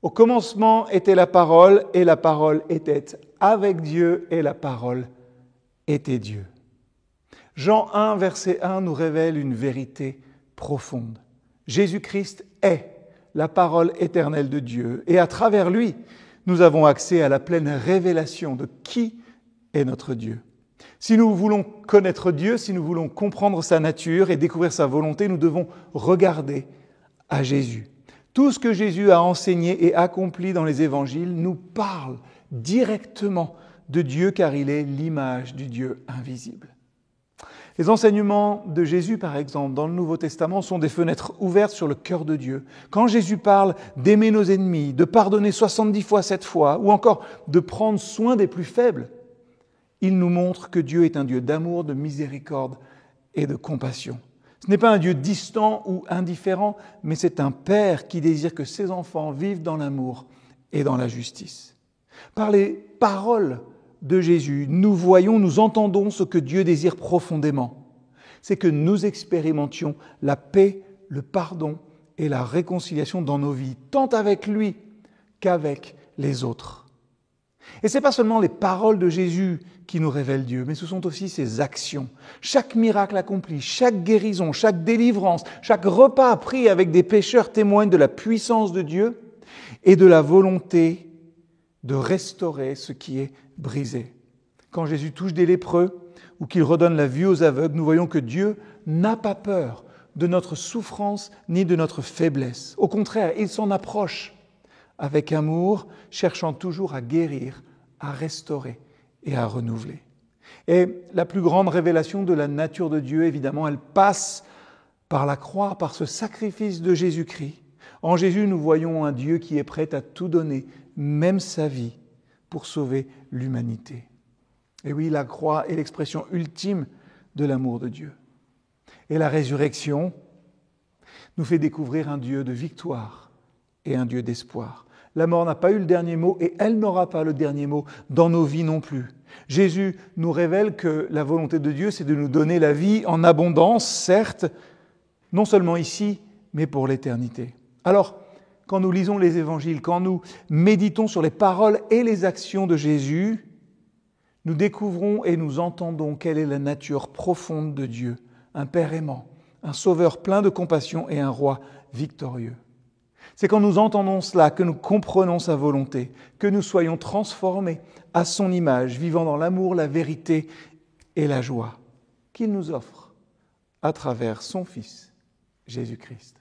Au commencement était la parole, et la parole était avec Dieu, et la parole était Dieu. Jean 1, verset 1 nous révèle une vérité profonde. Jésus-Christ est la parole éternelle de Dieu, et à travers lui, nous avons accès à la pleine révélation de qui est notre Dieu. Si nous voulons connaître Dieu, si nous voulons comprendre sa nature et découvrir sa volonté, nous devons regarder à Jésus. Tout ce que Jésus a enseigné et accompli dans les évangiles nous parle directement de Dieu, car il est l'image du Dieu invisible. Les enseignements de Jésus, par exemple, dans le Nouveau Testament, sont des fenêtres ouvertes sur le cœur de Dieu. Quand Jésus parle d'aimer nos ennemis, de pardonner 70 fois 7 fois, ou encore de prendre soin des plus faibles, il nous montre que Dieu est un Dieu d'amour, de miséricorde et de compassion. Ce n'est pas un Dieu distant ou indifférent, mais c'est un Père qui désire que ses enfants vivent dans l'amour et dans la justice. Par les paroles de Jésus, nous voyons, nous entendons ce que Dieu désire profondément. C'est que nous expérimentions la paix, le pardon et la réconciliation dans nos vies, tant avec lui qu'avec les autres. Et ce n'est pas seulement les paroles de Jésus qui nous révèlent Dieu, mais ce sont aussi ses actions. Chaque miracle accompli, chaque guérison, chaque délivrance, chaque repas pris avec des pécheurs témoignent de la puissance de Dieu et de la volonté de restaurer ce qui est brisé. Quand Jésus touche des lépreux ou qu'il redonne la vue aux aveugles, nous voyons que Dieu n'a pas peur de notre souffrance ni de notre faiblesse. Au contraire, il s'en approche avec amour, cherchant toujours à guérir, à restaurer et à renouveler. Et la plus grande révélation de la nature de Dieu, évidemment, elle passe par la croix, par ce sacrifice de Jésus-Christ. En Jésus, nous voyons un Dieu qui est prêt à tout donner, même sa vie, pour sauver l'humanité. Et oui, la croix est l'expression ultime de l'amour de Dieu. Et la résurrection nous fait découvrir un Dieu de victoire et un Dieu d'espoir. La mort n'a pas eu le dernier mot et elle n'aura pas le dernier mot dans nos vies non plus. Jésus nous révèle que la volonté de Dieu, c'est de nous donner la vie en abondance, certes, non seulement ici, mais pour l'éternité. Alors, quand nous lisons les évangiles, quand nous méditons sur les paroles et les actions de Jésus, nous découvrons et nous entendons quelle est la nature profonde de Dieu, un Père aimant, un Sauveur plein de compassion et un Roi victorieux. C'est quand nous entendons cela que nous comprenons sa volonté, que nous soyons transformés à son image, vivant dans l'amour, la vérité et la joie qu'il nous offre à travers son Fils, Jésus-Christ.